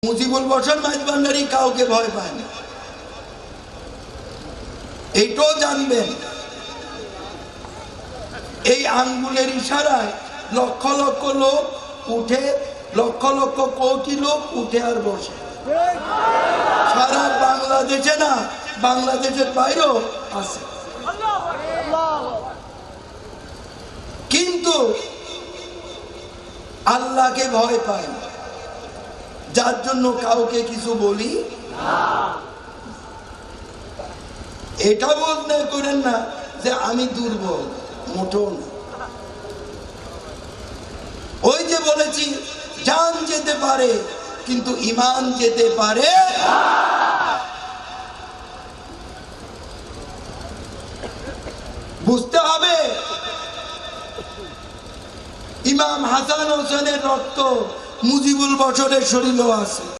মুজিবুল বসর মাইজভান্ডারী কাউকে ভয় পায় না, এইটাও জানবেন। এই আঙ্গুলের ইশারায় লক্ষ লক্ষ লোক উঠে, লক্ষ লক্ষ কোটি লোক উঠে আর বসে। সারা বাংলাদেশে না, বাংলাদেশের বাইরেও আছে। কিন্তু আল্লাহকে ভয় পায় না, যার জন্য কাউকে কিছু বলি না। এটা মনে করেন না যে আমি দুর্বল, মোটেও না। ওই যে বলেছি, জান যেতে পারে কিন্তু ঈমান যেতে পারে। বুঝতে হবে, ইমাম হাসান হোসেনের রক্ত মুজিবুল বশরের শরীরেও আছে।